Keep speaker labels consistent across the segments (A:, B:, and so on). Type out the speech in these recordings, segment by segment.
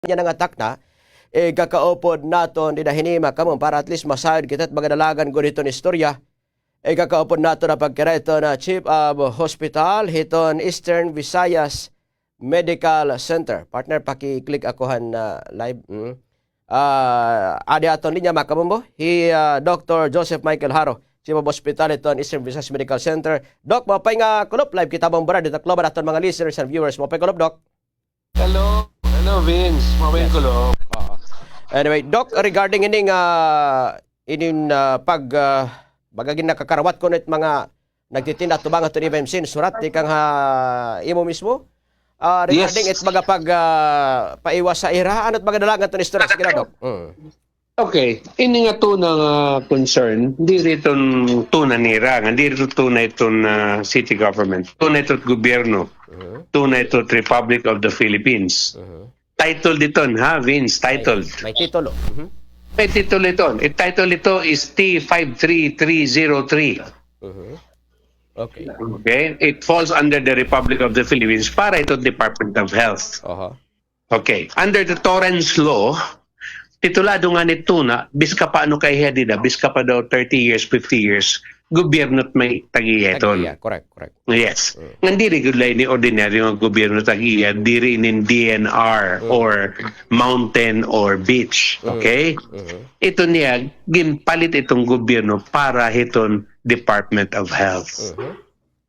A: niya nang attack na, kakaupod naton dinahinima kamon para at least masayod kita at magadalagan ko dito ni istorya. Kakaupod nato na pagkira ito na Chief of Hospital hiton Eastern Visayas Medical Center. Partner, paki-click akohan na live. Adi aton linya makamumbo. Dr. Joseph Michael Haro, Chief of Hospital hiton Eastern Visayas Medical Center. Doc, mapay nga kulop live kita mong barad dito kloban aton mga listeners and viewers. Mapay kulop, Doc.
B: Hello Vince, mapay kulop.
A: Anyway, Doc, regarding ining bagagin nakakarawat ko net mga nagtitinda tubang ato ni Bemsin surat ikang imo mismo regarding
B: Yes.
A: it baga paiwas sa irahan at magadalagan to ni istorya sige na, Doc.
B: Okay, ini nga to ng concern, hindi rito tuna nira, hindi rito tuna itong city government, tuna ito't gobyerno, tuna ito't Republic of the Philippines. Title dito, ha Vince, title.
A: May titulo.
B: May title ito. Title ito is T53303.
A: Okay.
B: Okay, it falls under the Republic of the Philippines para ito Department of Health. Okay, under the Torrens Law, titulado nga nito na, biska pa ano kay Hedida, biska pa daw 30 years, 50 years, gobyerno't may tagiyeton.
A: Yeah, correct.
B: Yes. Nga di regulay ni ordinaryo nga gobyerno tagiya, di rin in DNR or mountain or beach. Okay? Ito niya, ginpalit itong gobyerno para hiton Department of Health.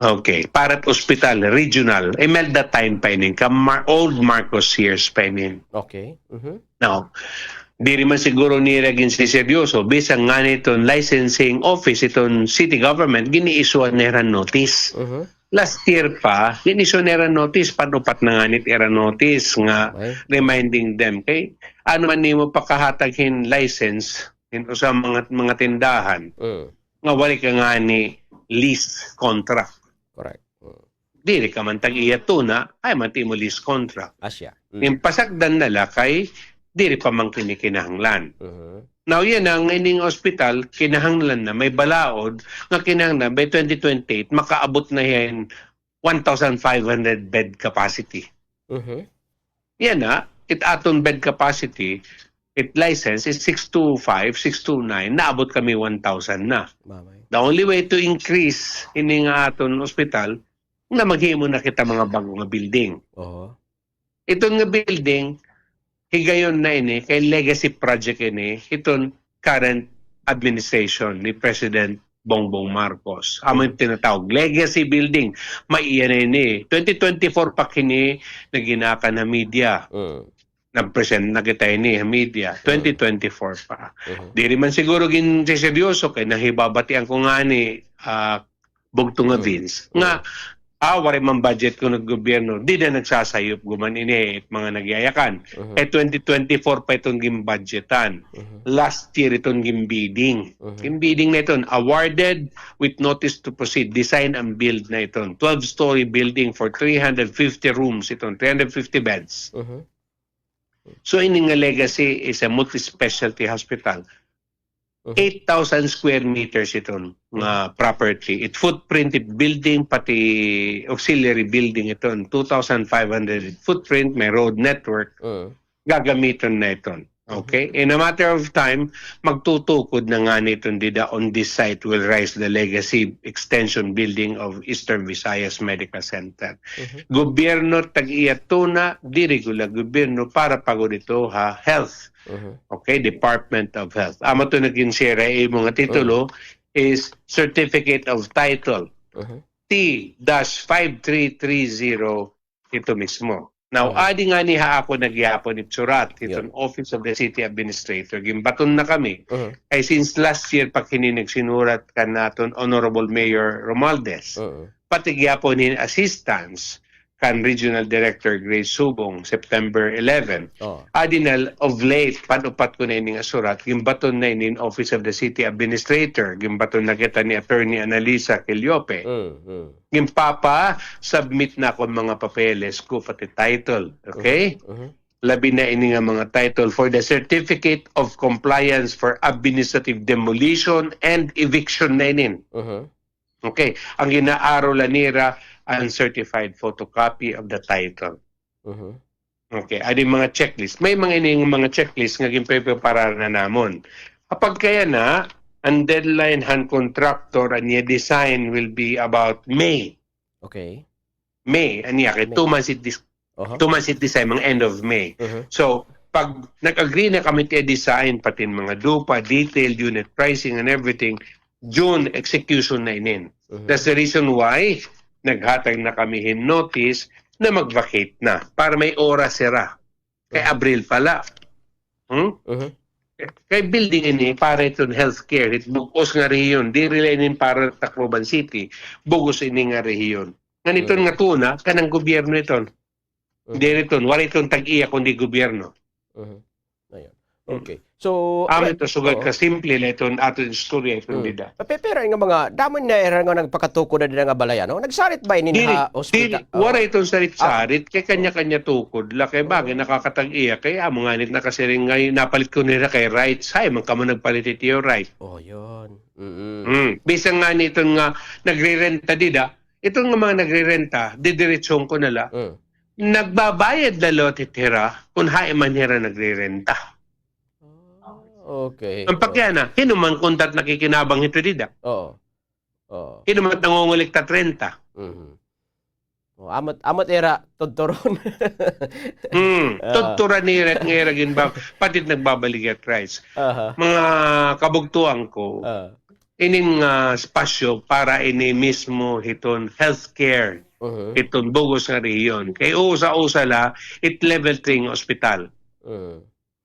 B: Okay. Para hospital, regional. Melda time pa inin. Old Marcos years pa inin.
A: Okay.
B: Now, di rin man siguro ni Regin si seryoso, bisang nga nitong licensing office, itong city government, gini-isuan nila notice. Last year pa, gini-isuan nila notice, panupat na nga nit era notice nga reminding them, kay ano man nimo pakahataghin license ito sa mga tindahan, nga wali ka nga ni lease contract.
A: Correct.
B: Dili ka man tag-iya tuna, ay man ti mo lease contract.
A: Asya.
B: Yung pasagdan nala kay diri pa man kinikinahanglan. Now yan ang ining hospital, kinahanglan na, may balaod, nga kinahanglan by 2028, makaabot na yan 1,500 bed capacity. Yan na, it aton bed capacity, it license is 625, 629, naabot kami 1,000 na. The only way to increase ining aton hospital, na maghimo na kita mga bagong nga building. Itong nga building, higayon na ini, kay legacy project ini, itong current administration ni President Bongbong Marcos. Amang tinatawag, legacy building. Maiyan na ini. 2024 pa kini na ginaka na media. Nag-present na kita ini, media. 2024 pa. Di rin man siguro seryoso kay nahibabatian ko nga ni Bugto nga Vince. Nga, wari man budget ko ng gobyerno, di na nagsasayop guman ini mga nagyayakan. 2024 pa itong gimbudgetan. Last year itong gimbidding. Gimbidding na ito, awarded with notice to proceed, design and build na ito. 12-story building for 350 rooms itong, 350 beds. So ini nga legacy is a multi-specialty hospital. 8,000 square meters itong property. It footprinted building, pati auxiliary building ito. 2,500 footprint, may road network. Gagamitin na ito. Okay? In a matter of time, magtutukod na nga nito dida on this site will rise the legacy extension building of Eastern Visayas Medical Center. Gobyerno tag-iya tuna, di regular gobyerno para pagod ito health. Okay, Department of Health. Amo to naging share mga titulo is Certificate of Title. T-5330 ito mismo. Now, adi nga niha ako nagyapon itsurat itong Office of the City Administrator. Gimbaton na kami. Ay since last year pa kini nagsinurat ka naton Honorable Mayor Romualdez. Pati gyapon ni assistance kan Regional Director Grace Subong September 11. Adinal of late panupat ko na ining asurat gimbaton na in Office of the City Administrator, gimbaton na kita ni Attorney Analisa Quiliope. Gimpapa submit na ko mga papeles ko pati title, okay? Labi na ini nga mga title for the Certificate of Compliance for Administrative Demolition and Eviction na inin. Okay, ang ginaaro la nira uncertified photocopy of the title. Okay, adi mga checklist. May mga ining mga checklist nga ginprepara na namon. Kapag kaya na, ang deadline han contractor and your design will be about May.
A: Okay.
B: May, aniya, kay
A: May.
B: 2 months it
A: Oho.
B: 2 months it design, mga end of May. So, pag nag-agree na kami ti design, pati mga lupa, detail, unit pricing and everything, June execution na inin. That's the reason why naghatag na kami hin notice na mag-vacate na para may oras sira. Kay Abril pala. Kay building ini para itong healthcare, it bugos nga rehiyon. Di rin inin para Tacloban City, bugos ini nga rehiyon. Nganito nga tuna, kanang gobyerno iton. Hindi rin wala itong tag-iya kundi gobyerno.
A: Ayun. Okay. So,
B: Ito sugad ka simple na itong ato istorya itong dida.
A: pero nga mga damon na era nga nagpakatuko na din nga balaya, no? Nagsarit ba ini ha hospital?
B: Wala itong sarit-sarit, kay kanya-kanya tukod. Kay bagay nakakatag-iya, kay amo nga nit nakasiring ngayon, napalit ko nila kay rights. Hay, man ka mo nagpalit ito yung right.
A: Oh, yun.
B: Bisang nga nito nga nagre-renta dida, itong nga mga nagre-renta, didiretsyon ko nila, nagbabayad na lote tira kung hay man hira nagre-renta.
A: Okay.
B: Ang pagyana, hinuman kuntat nakikinabang ito dida.
A: Oo.
B: Hinuman nangungulik ta 30.
A: Amot era tudturon.
B: Tudturan ni Ret ngiragin ba patit nagbabaligat rights. Mga kabugtuan ko. Ining spasyo para ini mismo hiton healthcare. Iton bugos nga rehiyon. Kay usa-usa la it level 3 ospital.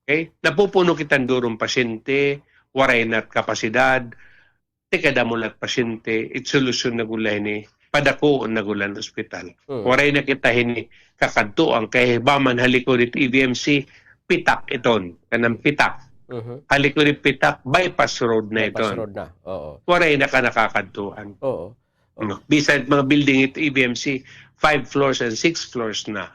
B: Okay? Napupuno kitang durong pasyente, waray na't kapasidad, tikada mo lat pasyente, it solusyon na gulay ni padakoon na gulan ospital. Waray na kita hini kakadtuan kay baman halikod it EVMC, pitak iton, kanang pitak. Halikod it pitak, bypass road na iton.
A: Bypass road na, oo.
B: Waray na ka nakakadtuan.
A: Oo.
B: Beside mga building it EVMC, 5 floors and 6 floors na.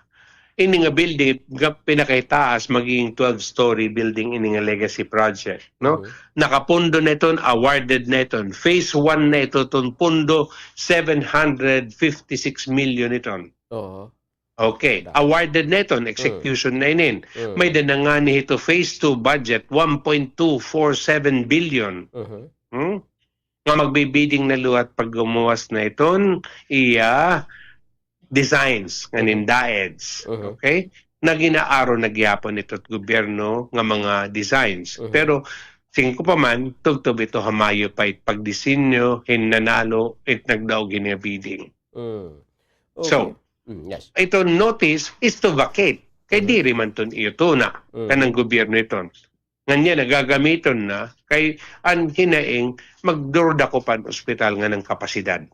B: Ini nga building pinakaitaas magiging 12-story building ini nga legacy project, no? Nakapundo na ito, awarded na ito. Phase 1 na ito, itong pundo 756 million ito. Okay, awarded na ito, execution na inin. May danangani ito, phase 2 budget 1.247 billion. Nga magbibidding na luwat pag gumuwas na ito, designs nganin daeds. Okay? Naginaaro nagyapon ito at gobyerno nga mga designs. Pero tingin ko pa man, tugtog ito hamayo pa it pagdisenyo, hinanalo, it nagdaog nga bidding.
A: Okay.
B: So,
A: yes.
B: ito notice is to vacate. Kay diri man ton iyo na kanang gobyerno ito. Nganya nagagamiton na kay ang hinaing magdurda ko pan ospital nga ng kapasidad.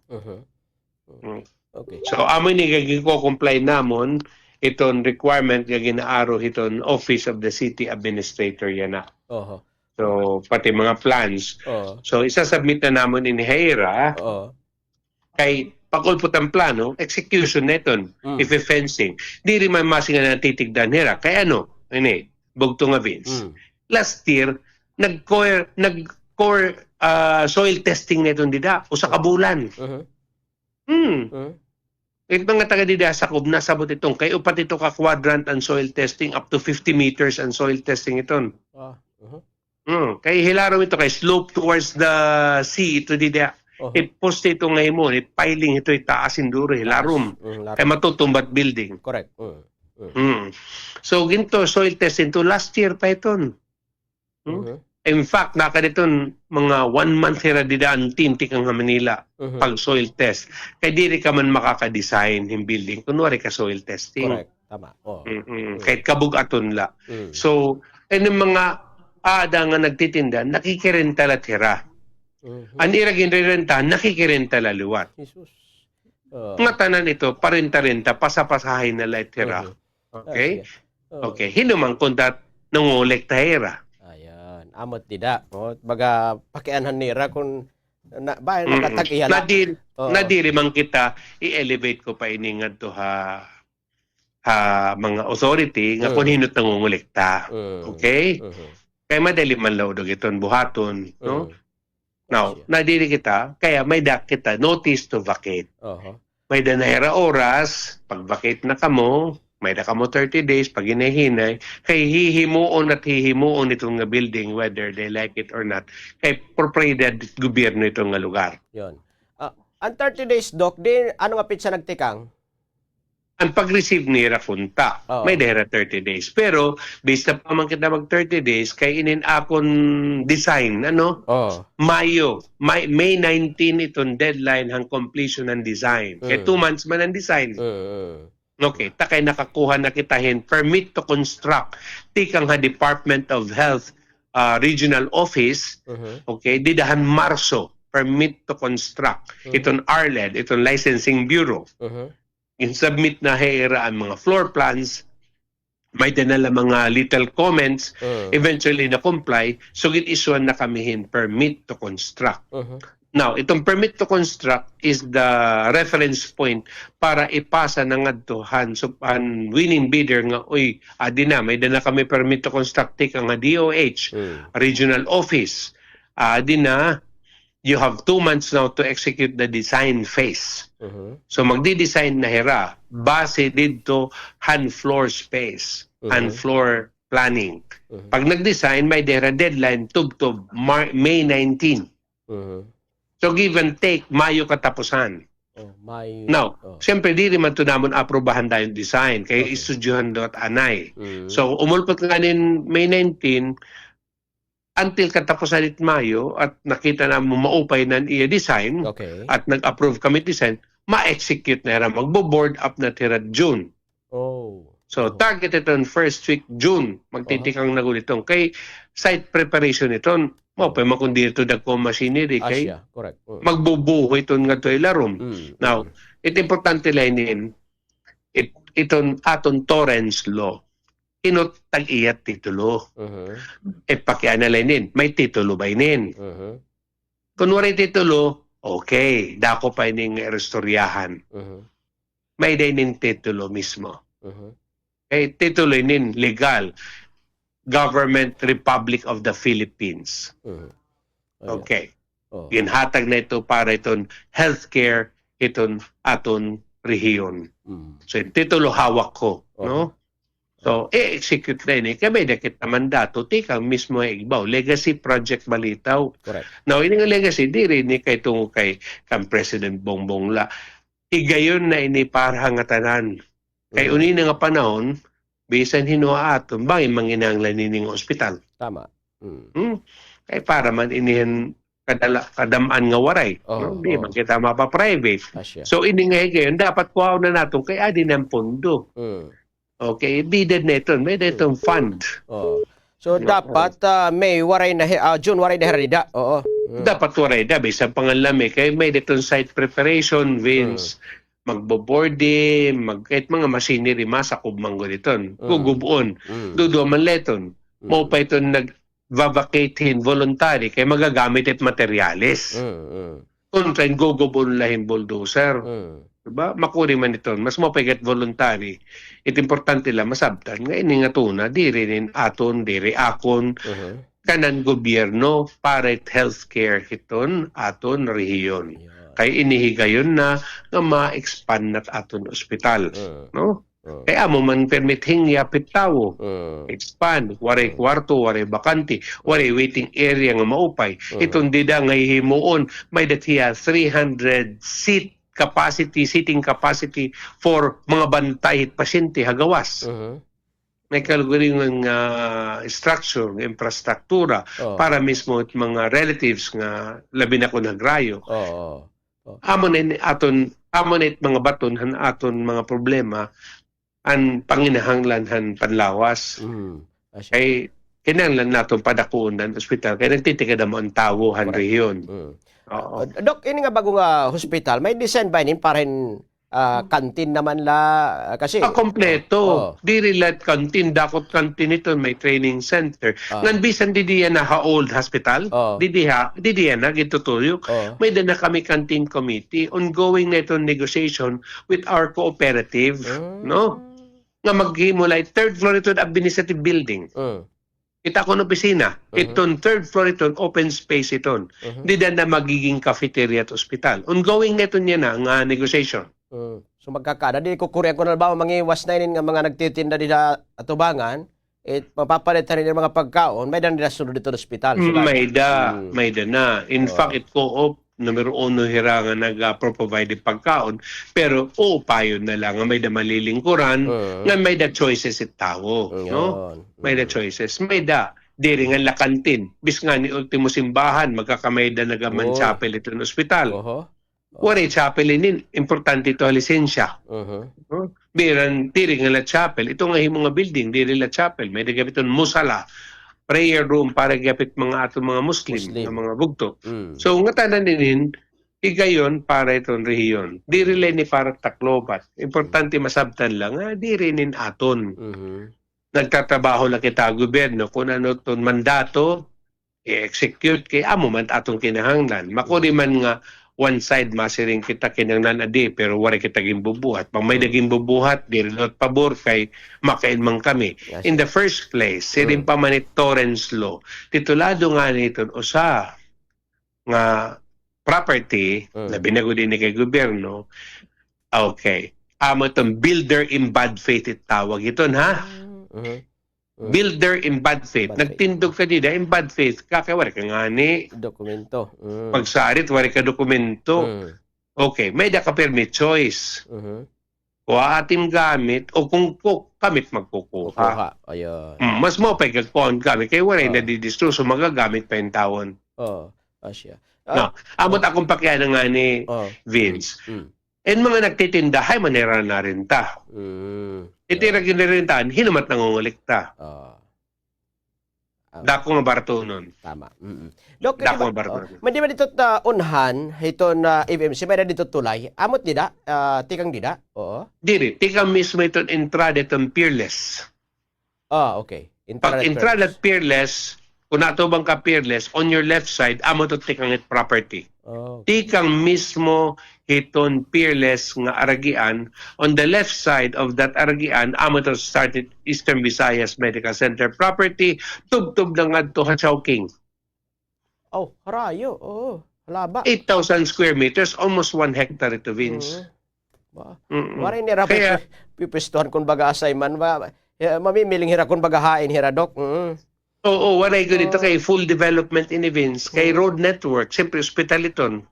A: Okay.
B: So amoy ni gagi-comply namon iton requirement nga ginaaro iton Office of the City Administrator yan na. So pati mga plans. So isasubmit na namon ini HERA. Kay pagulpot ang plano, execution na iton, if fencing. Di rin man masinga na titigdan HERA. Kay ano? Ini, bugto nga Vince. Last year, nag-core soil testing na iton dida. Usa ka bulan. Ito nga taga dida sa Cob, nasabot itong kay upat ito ka quadrant and soil testing up to 50 meters and soil testing iton. Kay hilaro ito kay slope towards the sea ito dida. It post ito ngayon mo, it piling ito itaasin duro hilarom. Kay matutumbat building.
A: Correct.
B: So ginto soil testing to last year pa iton. In fact, nakaditon mga 1 month hira didaan tintik ang Manila pag soil test. Kaya diri ka man makaka-design ng building. Kunwari ka soil testing.
A: Correct. Tama.
B: Kahit kabug-aton la. So, mga ada nga nagtitinda, nakikirenta la tira. Ang iragin renta, nakikirenta la luwat.
A: Jesus.
B: Nga tanan ito, parenta-renta, pasapasahin na la tira. Okay? Okay. Hinumang kundat nangolekta hira.
A: Amot dida. Baga pakianhan nira kung bayan nakatag-iyan.
B: Nadiri man kita i-elevate ko pa ini nga to mga authority nga kung hinot nangungulekta. Okay? Kaya madali man laudog iton buhaton, no? Now, nadiri kita, kaya may dak kita notice to vacate. May danahira oras, pag vacate na kamo, may nakamo 30 days, pag hinahinay, kay hihimuon at hihimuon itong nga building, whether they like it or not, kay propriedad gobyerno itong nga lugar.
A: Yon. Ang 30 days, Doc, di ano nga pitsa nagtikang?
B: Ang pag-receive ni Rapunta,
A: Oo.
B: may dera 30 days. Pero, based na pa man kita mag 30 days, kay inin akon design,
A: Oh.
B: May 19 itong deadline hang completion ng design. Kaya 2 months man ang design. Okay, takay nakakuha na kitahin permit to construct. Tikang ha Department of Health Regional Office, okay, didahan Marso, permit to construct. Itong RLED, itong Licensing Bureau. In-submit na hera ang mga floor plans, may dinala mga little comments, eventually na-comply, so git-isuan na kamihin permit to construct. Now, itong permit to construct is the reference point para ipasa ng adtuhan so ang winning bidder nga, uy, adi na, may dala kami permit to construct, tika nga DOH, regional office, adi na, you have 2 months now to execute the design phase. So magdi-design na hera base dito hand floor space and floor planning. Pag nag-design may dera deadline tubtob May 19. So give and take Mayo katapusan. Now, siyempre di rin man ito naman aprobahan tayong design kaya istudyuhan doon at anay. So umulpot nga nin May 19 until katapusan it Mayo at nakita na maupay ng iya design at nag-approve kami design, ma-execute na hira, magbo-board up na tira June. So target ito on first week June, magtitikang nagulitong. Kay site preparation ito, maupay makundi ito dagko machinery, kay magbubuho ito nga ito ilarom. Now, ito importante lainin, itong aton Torrens Law, inot tag-iyat titulo. Pakianalainin, may titulo ba inin? Kung wala titulo, okay, dako pa ining restoryahan. May dainin titulo mismo. Titulo inin, legal. Government Republic of the Philippines. Okay. Ginhatag na ito para itong healthcare, itong aton rehiyon. So, yung titulo hawak ko, no? So, execute na ini. Kaya may nakita mandato, tikang mismo igbaw. Legacy project balitaw. Now, ini nga legacy, di rin ni kay tungo kay kang President Bongbong La. Igayon na ini para hangatanan. Kay uni nga panahon, bisan hinua aton, bangin manginanglan nining ospital.
A: Tama.
B: Kay para man inihan kadamaan nga waray. Di man kita mapa-private. So, ini nga igayon, dapat kuhaw na natin kay adi ng pondo. Okay, bided na ito. May itong fund.
A: So, dapat May waray na, June waray na herida.
B: Dapat waray na. Bisan pangalami. Kaya may itong site preparation, Vince, magbo-boarding, kahit mga machinery, masakub manggo dito. Gugubuon. Dudo man leton. Mo pa ito nag-vacatein voluntary kaya magagamit at materyales. Kung train gugubuon lahing bulldozer. Diba? Makuri man ito. Mas mapagat voluntary. Ito importante lang masabtan. Ngayon nga tuna, di rin aton, di rin akon, kanan gobyerno para healthcare hiton aton rehiyon. Kaya inihigayon na ma-expand na aton ospital. No? Kaya mo man permitting yapit tao. Expand. Waray kwarto, waray bakante, waray waiting area nga maupay. Itong dida nga himuon, may datiya 300 seating capacity for mga bantay at pasyente hagawas. May kaluguring ng structure, infrastruktura para mismo at mga relatives nga labi na ko nagrayo. Amon aton mga baton han aton mga problema ang panginahanglan han panlawas. Kay kinahanglan naton padakuon ng ospital kay nagtitikad mo ang tawo han rehiyon.
A: Dok, ini nga bagong hospital, may design ba inin para kantin naman la kasi
B: kompleto. Diri let kantin, dakot kantin ito, may training center. Ngan bisan di diyan na old hospital, di diyan na gitutuyok. May na kami canteen committee ongoing na itong negotiation with our cooperative, no? Nga maghimulay third floor ito administrative building. Kita ko ng opisina. Itong third floor ito, open space ito. Hindi na magiging cafeteria at ospital. Ongoing na ito niya na ang negotiation.
A: So magkakada di ko kurya ko na ba mangiwas na inin nga mga nagtitinda dida atubangan mapapalit na rin yung mga pagkaon may dan nila sunod dito sa ospital. So,
B: May da na. In fact, it co-op numero uno hira nga nag-provide pagkaon pero payo na lang nga may da malilingkuran nga may da choices it tao, no? May da choices. May da diri nga lakantin. Bis nga ni ultimo simbahan magkakamay da nagaman chapel ito ng ospital. Wari chapel inin, importante ito lisensya. Biran, diri nga la chapel, ito nga himong nga building, diri la chapel, may nagapiton musala, prayer room para gapit mga ato mga Muslim. Nga mga bugto. So nga tanan inin, igayon para itong rehiyon. Diri lang ni para Tacloban. Importante masabtan lang, diri nin aton. Nagtatrabaho lang kita gobyerno, kung ano itong mandato, i-execute kay amo man atong kinahanglan. Makuri man nga, one side masiring kita kinanglan adi pero wala kita gimbubuhat. Pag may naging bubuhat, di rin at pabor kay makainmang kami.
A: Yes.
B: In the first place, siring pa man Torrens Law, titulado nga nito usa nga property na binago din ni kay gobyerno. Okay. Amo itong builder in bad faith tawag ito, ha? Builder in bad faith. Nagtindog ka nila in bad faith. Kakawari ka nga ni
A: dokumento.
B: pagsarit, wari ka dokumento. Okay, may da ka permit choice. O ating gamit, o kung kamit magkukuha.
A: Ayun.
B: Mas mo pa ikagpuan gamit, kaya wala na didistro, so magagamit pa yung taon.
A: Asya.
B: No, amot akong pakyan nga ni Vince. And mga nagtitinda, hay manera na rin ta. Itira ginarintahan, hinumat nangungulikta. Dako nga barto nun.
A: Tama. Dok,
B: Dako nga barto nun.
A: di ba dito unhan, ito na FMC, may na dito tulay, amot dida, tikang dida? Oo.
B: Diri, tika mismo itong entrada itong Peerless.
A: Okay.
B: Pag entrada at Peerless, kung nato bang ka Peerless, on your left side, amo to tikang it property. Tikang mismo hiton Peerless nga aragian. On the left side of that aragian, amo to started Eastern Visayas Medical Center property, tub-tub lang adto Chowking.
A: Harayo. Halaba.
B: 8,000 square meters, almost 1 hectare ito, Vince.
A: Waray nira pipistuhan kung baga asay man ba mamimiling hira kung baga hain hira dok.
B: Oo, waray ko dito kay full development in events, kay road network, siyempre hospital iton.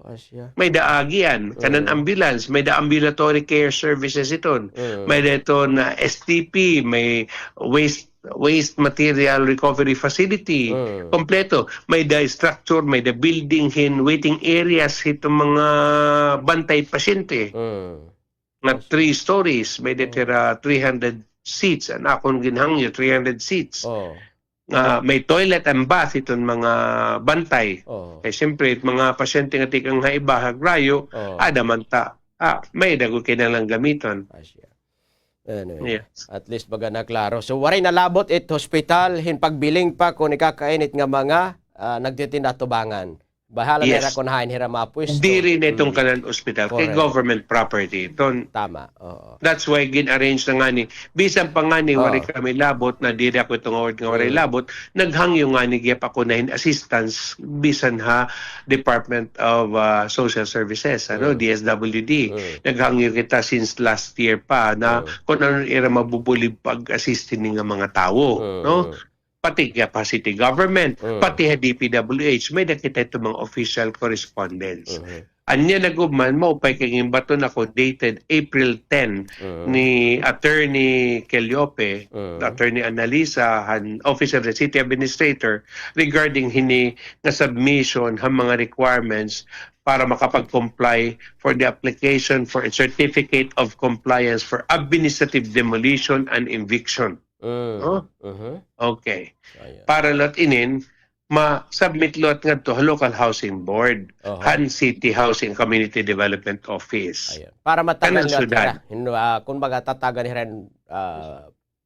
A: Asya.
B: May daagian, kanan ambulance, may ambulatory care services iton. May dito na STP, may waste material recovery facility, kompleto. May structure, may building waiting areas itong mga bantay pasyente. Na 3 stories, may tira 300 seats, and akong ginhangyo 300 seats. May toilet and bath itong mga bantay. Kaya siyempre, mga pasyente nga tikang haibahag rayo, adamanta. May dago kinalang gamiton.
A: Yes. At least baga na klaro. So waray nalabot hospital, pagbiling pa kung ikakainit nga mga nagtitinda tubangan. Bahala nila kung hain hira mapwesto.
B: Di rin itong kanan hospital. Kay government property.
A: Tama.
B: That's why gin-arrange na nga ni. Bisan pa nga ni, wari kami labot, na di ako itong award nga wari labot, naghangyo nga ni Gep ako na assistance, bisan ha, Department of Social Services, DSWD. Naghangyo kita since last year pa, na kung ano ira mabubulib pag-assistin ng mga tao. No? Pati capacity government, pati DPWH, may nakita ito mga official correspondence. Anya nagubman, maupay kayong baton ako dated April 10 ni Attorney Keliope, Attorney Analisa, Office of the City Administrator, regarding hini na submission ng mga requirements para makapag-comply for the application for a certificate of compliance for administrative demolition and eviction. Okay. Para lot inin, ma-submit lot nga to local housing board, Han City Housing Community Development Office.
A: Para matagal nga kung baga tatagan rin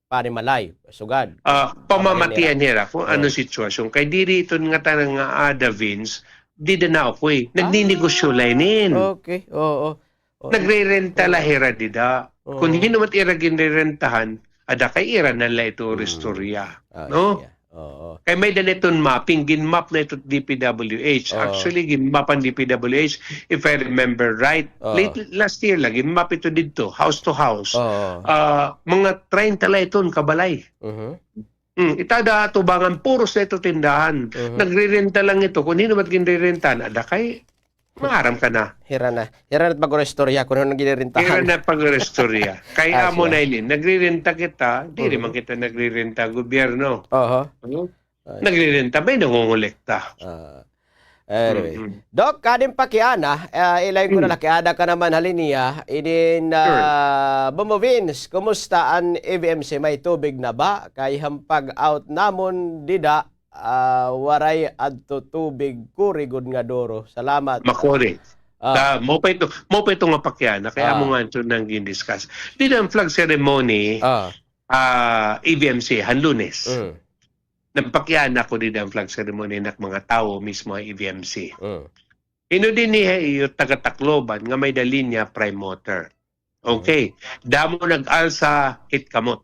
A: panimalay, sugad.
B: Pamamatian nila kung ano sitwasyon. Kay diri ito nga tanang nga Vince, di na ako nagninegosyo lainin.
A: Okay,
B: Nagre-renta lahira dida. Kung hinumat ira ginrentahan, ada kay ira na la ito restorya. No?
A: Oo.
B: Kaya may daniton mapping, ginmap na ito DPWH.
A: Oo.
B: Actually, ginmap ang DPWH, if I remember right,
A: Oo.
B: last year lang, ginmap ito dito, house to house.
A: Oo.
B: Mga 30 la iton kabalay.
A: Mhm.
B: Itada tubangan, puros na ito tindahan.
A: Mhm.
B: Nagrirenta lang ito. Kung hindi naman ginrirenta, ada kay maaram ka na.
A: Hira na at mag-restorya kung ano
B: Kaya
A: ginirintahan.
B: na pag-restorya. Kaya mo
A: Asya.
B: na ilin, nagrirenta kita, di rin man kita nagrirenta gobyerno.
A: Oho.
B: Nagrirenta, may nangungulekta.
A: Anyway.
B: Mhm.
A: Dok, kading pakiana, ilayin ko na lakiada ka naman haliniya, idin Bombo Vince, kumusta ang EVMC? May tubig na ba? Kay hampag out namon dida, waray adto tubig kurigod nga doro. Salamat.
B: Makori. Mo pa ito nga pakyana, kaya mo nga ito nang gindiscuss. Dito ang flag ceremony, EVMC, Lunes. Nagpakyana ko dito ang flag ceremony ng mga tao mismo ang EVMC. Ino din niya iyo taga-Tacloban nga may dalinya prime motor. Okay. Damo nag-alsa hit kamot.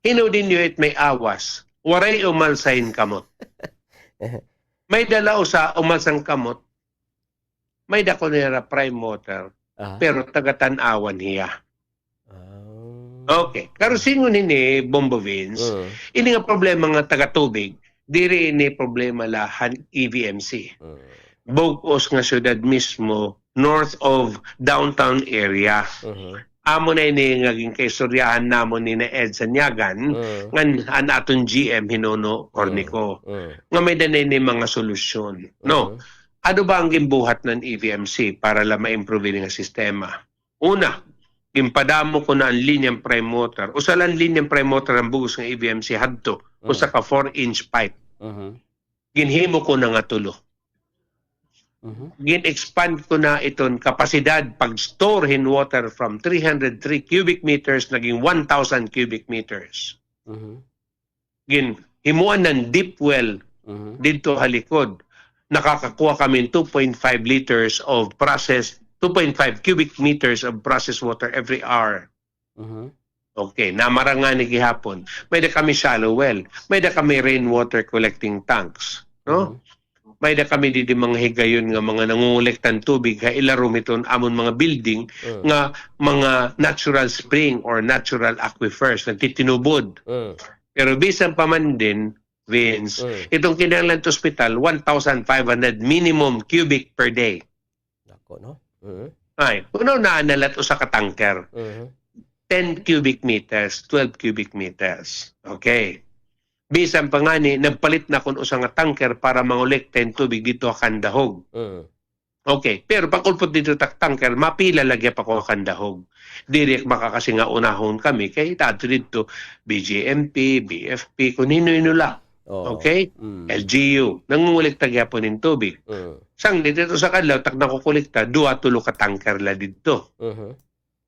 B: Ino din niyo it may awas. Waray umalsahin kamot. May dala sa umalsang kamot. May dako nila prime motor. Pero taga-tanawan hiya. Okay. Karusingon ini Bombo Vince. Ini nga problema nga taga-tubig. Diri ini problema lahan EVMC. Bugos nga syudad mismo north of downtown area. Amo na ini ngaging kaistoryahan namon ni na Ed Sanyagan ngan an aton GM Hinono Cornico. Nga may danay ni mga solusyon. No. Ano ba ang gimbuhat ng EVMC para la ma-improve nga sistema? Una, impadamo ko na ang linyang prime motor. Usalan linyang prime motor ang bugos ng EVMC hadto. Usa ka 4-inch pipe. Ginhimo ko na nga tulo. Gin-expand ko na iton kapasidad pag-store in water from 303 cubic meters naging 1,000 cubic meters. Ginhimuan ng deep well dito halikod. Nakakakuha kami 2.5 liters of processed 2.5 cubic meters of processed water every hour. Okay, namarangan ni gihapon. May da kami shallow well. May da kami rainwater collecting tanks. No? May da kami di mga higayon nga mga nangungulektan tubig ha ilarom iton amon mga building nga mga natural spring or natural aquifers nagtitinubod. Pero bisan pa man din, Vince, itong kinahanglan sa ospital 1,500 minimum cubic per day.
A: Nako, no?
B: Ay, kuno na analat usa ka tanker. 10 cubic meters, 12 cubic meters. Okay. Bisan pa nga ni, nagpalit na kung usa nga tanker para mangolekta yung tubig dito Kandahog. Okay. Pero pag ulpot dito tanker, mapila lagi pa ko Kandahog. Direct makakasi nga unahon kami. Kaya itato dito, BGMP, BFP, kung hino-hino lang. Okay? LGU. Nangungulekta gyapon ng tubig. Sang dito sa kanlaw, tak nakukulikta, 2-3 ka tanker la dito.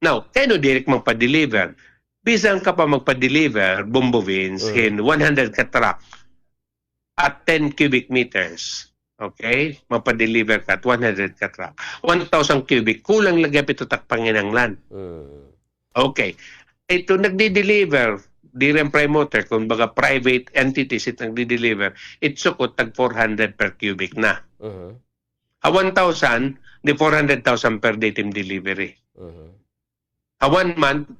B: Now, kaya direct magpa-deliver. Bisan ka pa magpa-deliver, Bombo Vince, in 100 ka truck at 10 cubic meters. Okay? Magpa-deliver ka at 100 ka truck. 1,000 cubic, kulang lagi ito takpanginanglan. Okay. Ito nagdi-deliver, di rin prime motor, kung baga private entities it nagdi-deliver, sukot tag 400 per cubic na. 1,000, di 400,000 per day team delivery. 1 month,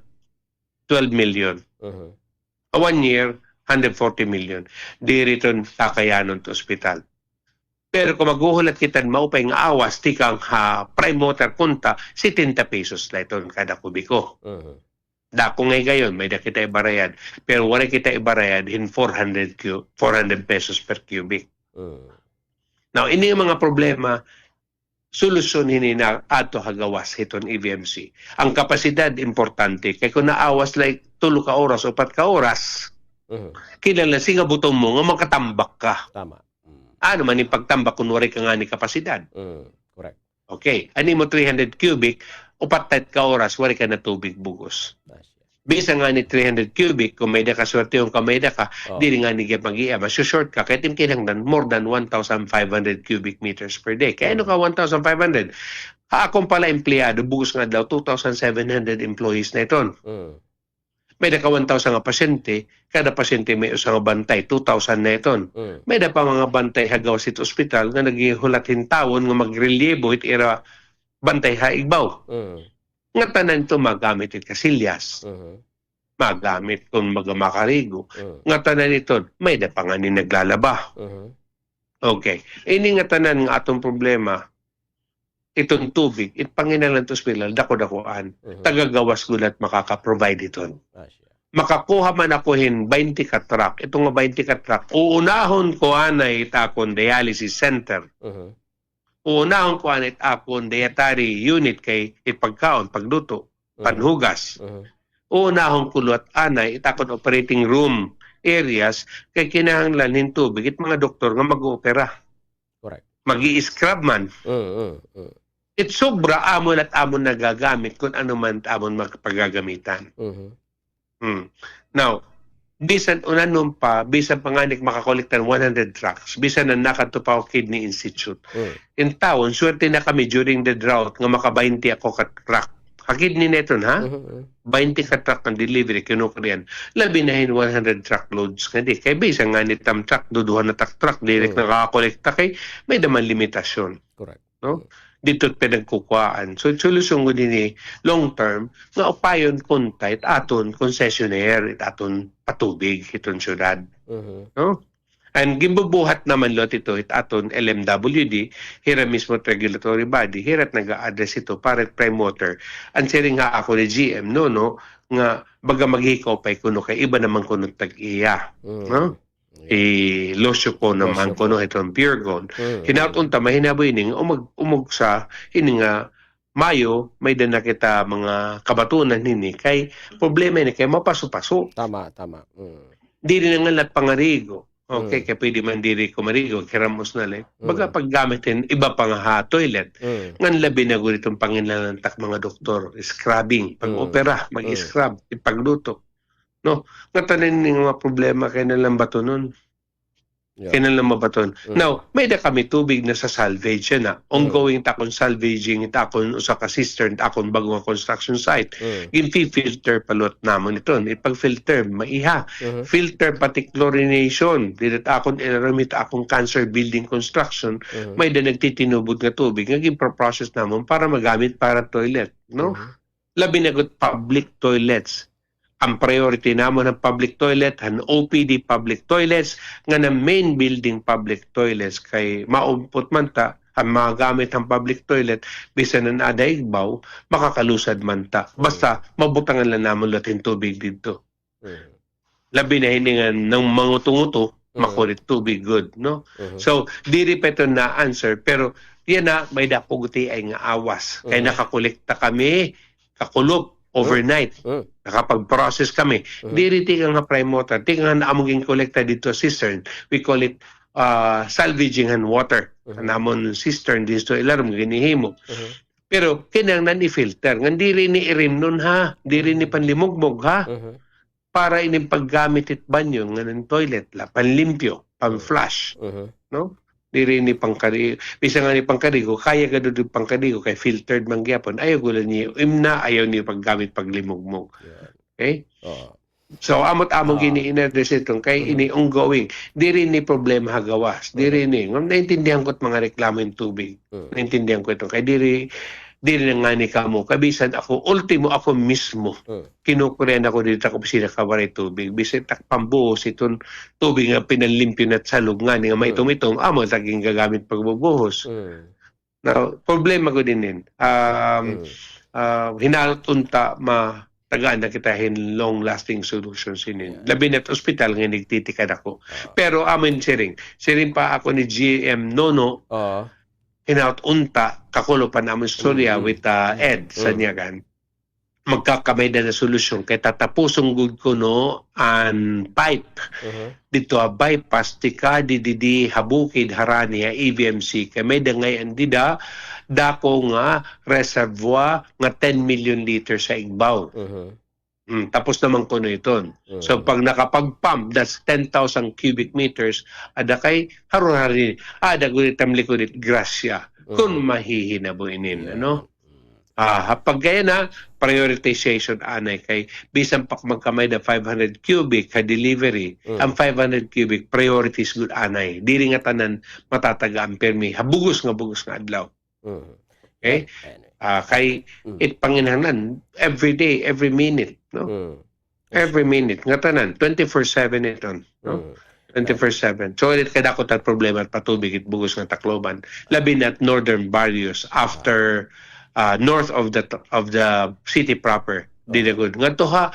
B: 12 million. 1 year, 140 million. Di riton takayanon to ospital. Pero kung maghuhulat kita maupay nga awas, tikang prime motor kunta, 70 pesos na ito kada kubiko. Dako ngay gayon, may da kita ibarayad. Pero wala kita ibarayad in 400 pesos per cubic. Now, ini yung mga problema, solusyon hini na ato hagawas hiton EVMC. Ang kapasidad importante kay kung naawas like 3 ka oras o 4 ka oras. Kilala singa butong mo nga makatambak ka.
A: Tama.
B: Ano man yung pagtambak kung wari ka nga ni kapasidad.
A: Correct.
B: Okay. Ani mo 300 cubic, 4 ka oras, wari ka na tubig bugos. Bisa nga ni 300 cubic, kung may da ka swerte yung kamay da ka, di nga ni mag-iya. Masusort ka, kaya kinahanglan more than 1,500 cubic meters per day. Kaya ano ka 1,500? Akong pala empleyado, bugos nga daw, 2,700 employees na iton. may da ka 1,000 nga pasyente, kada pasyente may usa nga bantay, 2,000 na iton. May da pa mga bantay hagaw sa ospital nga naghihulat hintawon nga magrelyebo it era bantay haigbaw. Nga tanan ito magamit it kasilyas. Magamit kung magamakarigo. Nga tanan ito, may da pa nga ni naglalaba. Okay. Ini nga tanan nga atong problema, itong tubig, panginalan to ospital, dako-dakoan. Tagagawas gulat makaka-provide iton. Makakuha man ako 20 ka truck. Itong nga 20 ka truck, uunahon ko anay itakon dialysis center. Uunahon ko anay itakon dietary unit kay ipagkaon, pagluto, panhugas. Uunahon ko luat anay itakon operating room areas kay kinahanglan hin tubig it mga doktor nga mag-oopera.
A: Correct.
B: Magi-scrub man. It sobra amon at amon nagagamit kung ano man amon magpagagamitan. Now, bisan unanon pa, bisan panganik makakolektan 100 trucks, bisan na nakatupaw Kidney Institute. In taon, swerte na kami during the drought nga maka-20 ako ka truck. Ka-kidney neton ha? 20 ka truck ang delivery, kinukriyan. Labi na 100 truckloads nga di. Kaya bisan nga nitam truck, duduhan na truck, direct nakakakolekta kay may daman limitasyon.
A: Correct.
B: No? Dito pinagkukuhaan. So, solusyon ko din long term, nga upayon kunta, aton concessionaire, aton patubig, itong syudad. No? And gimbubuhat naman lot ito, aton LMWD, hira mismo regulatory body, hirat nag-a-address ito para prime water. Ang siring nga ako ni GM, no, nga baga maghikaw pa'y kuno kay iba naman kuno tag-iya. No? Losyo ko naman kuno itong pure gold. Hinatunta, mahinaboy ini umug sa ini nga Mayo, may din na kita mga kabatunan nini kay problema ni kay mapaso-paso.
A: Tama.
B: Di rin nga lat pangarigo. Okay, kaya pwede man diri ko marigo, kiramos na lang. Baga paggamitin, iba pa nga ha, toilet. Ngan labi na gud itong panginlantak mga doktor, scrubbing, pag-opera, mag-scrub, ipagluto. No, ngatanin ng mga problema kay nalang bato nun. Kaya nalang mabaton. Now, may da kami tubig na sa salvage na. Ongoing takon salvaging, takon usa ka cistern, takon bagong construction site. Gimpi-filter palot namon ito. Ipag-filter, maiha. Filter pati chlorination. Dito akong inaramit akong cancer building construction. May da nagtitinubod nga tubig. Nga gimpa-process namon para magamit para toilet. No? Labi na good public toilets. Ang priority namon ng public toilet, ang OPD public toilets, nga na main building public toilets kay maumpot man ta, ang mga gamit ng public toilet, bisan na nadaigbaw, makakalusad man ta. Basta, mabutangan lang namon latin tubig dito. Labi na hiningan ng mangutunguto, makulit tubig good, no? So, di repeto na answer, pero yan na, may dapuguti ay nga awas. Kaya nakakolekta kami, kakulop, overnight. Nakapag-process kami. Diri tigang nga prime water. Tigang nga among kolekta dito cistern. We call it salvaging and water. Namon cistern dito ilarom ginihimo. Pero kinahanglan i-filter. Nga diri ni irim nun ha. Diri ni panlimugmog ha. Para ining paggamit it banyo nga ng toilet la panlimpyo, pang-flush. No? Diri ni pangkarigo. Bisa nga ni pangkarigo, kaya ka doon pangkarigo kay filtered man gyapon. Ayaw ko lang niyo. Imna, ayaw niyo paggamit paglimugmog. Okay? So, amot-among gini-inaddress itong kay ini ongoing. Diri ni problema hagawas. Diri ni. Naintindihan ko mga reklamo yung tubig. Naintindihan ko ito. Kay diri na nga ni kamo. Kabisan ako, ultimo ako mismo. Kinukuren ako dito sa opisina kawaray tubig. Bisan pambuhos itong tubig nga pinalimpyo na salog nga nga may tumitong amo taging gagamit pagbubuhos. Now, problema ko din hinaltunta tagaan na kita long-lasting solutions inin. Labi na't ospital nga nagtitikan ako. Pero amin siring pa ako ni GM Nono, hinaltunta, kakulo pa namin storya with Ed sa Niagan. Magkakamay na solusyon kay tatapusong good ko no an pipe dito a bypass tika di habukid harani EVMC kay may dangay andida dako nga reservoir nga 10 million liters sa igbaw. Tapos naman kuno iton. So pag nakapag-pump, that's 10,000 cubic meters, ada kay harun-hari, ada gulitam likunit grasya, kung mahihinabo inin, ano? Pag gaya na, prioritization anay kay bisan pak magkamay na 500 cubic ka delivery, ang 500 cubic priorities good anay. Dili nga tanan matataga ang permi. Bugos nga adlaw. Okay? Kay it panginahanglan every day, every minute, no? Every minute nga tanan 24/7 ito, no? 24/7. So ulit kada ko tat problema at patubig it bugos nga Tacloban. Labi na at northern barrios after north of the city proper. Dili good. Ngadto ha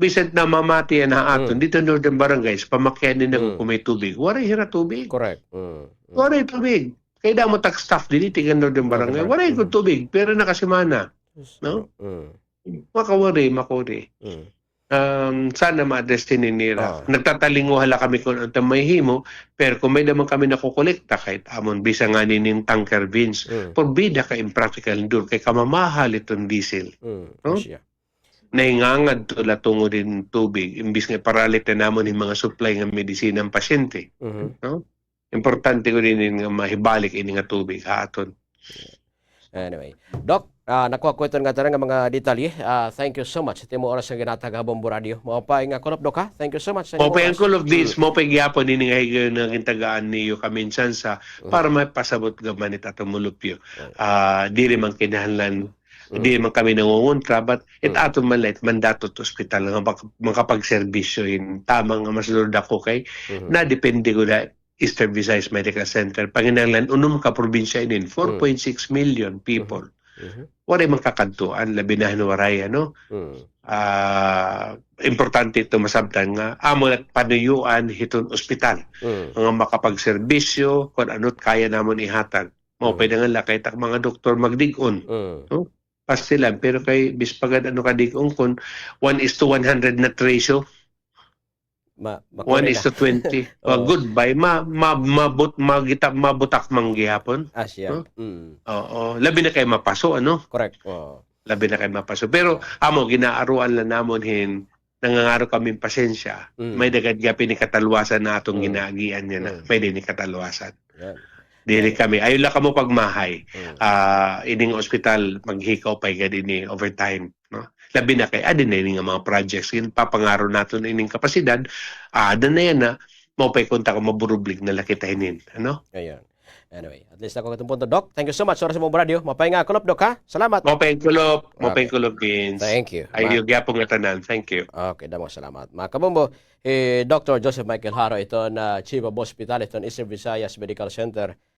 B: bisan na mamati na aton dito northern barangays pamakyan din ako kung may tubig. Waray hira tubig.
A: Correct.
B: Waray tubig. Kaya mo tak staff dili tigan northern barangay. Waray good tubig pero nakasimana. No? Makawari. Sana ma-address din nila. Nagtatalingo hala kami kung ang may himo, pero kung may naman kami nakukolekta kahit amon bisa nga ning tanker beans, porbida ka impractical dur kay kamamahal itong diesel. No? Naingangad tula tungo din tubig imbis nga paralit na namon yung mga supply ng medisina ng pasyente. No? Importante ko din nga mahibalik ini nga tubig haton.
A: Anyway, Doc, nakuha ko ito nga tarang mga detalye. Thank you so much. Ito mo oras ng ginatag habang radio. Mapay nga kulop, Doc, ha? Thank you so much.
B: Mapay ang kulop this. Mapay gyapon din nga higyo na gintagaan niyo kaminsan sa para mapasabot gaman ita tumulupyo. Di rin man kinahanlan. Di man kami nangungontra, but it aton malit mandato to hospital nga makapagserbisyo in tamang nga masulod ako kay na depende ko na Eastern Visayas Medical Center. Panginahanglan, unong ka-probinsya inin, 4.6 million people. Waray magkakantuan, labi na waray, ano? Importante ito masabtan nga, amo at panuyuan hitong ospital. Mga makapagserbisyo, kung ano't kaya namon ihatag. Pwede nga lakay tak mga doktor magdig-on. No? Pas sila, pero kay bispagad ano kadig-on kung 1:100 na ratio, 1:20. Goodbye. Mabutak manggihapon.
A: Asya.
B: Oo. Labi na kayo mapaso, ano?
A: Correct.
B: Labi na kayo mapaso. Pero, amo, ginaaruan lang namon nangangaro kami pasensya. May dagad gapi ni katalwasan na atong ginaagian niya na. Pwede ni katalwasan. Dili kami. Ayun lang kamo pagmahay. Ining ospital, maghikaw pa ni overtime. No? Labi na kay adin na nga mga projects yun papangaro nato na ining kapasidad adan na yan na maupay konta ko maburublig na lakitainin ano
A: ayan anyway at least ako katong punto Doc thank you so much sa mo radio mapay nga kulop Doc ha salamat
B: mapay kulop Vince
A: thank you
B: ayo gyapon nga tanan thank you
A: okay damo salamat mga kabombo Dr. Joseph Michael Haro ito na Chief of Hospital ito Eastern Visayas Medical Center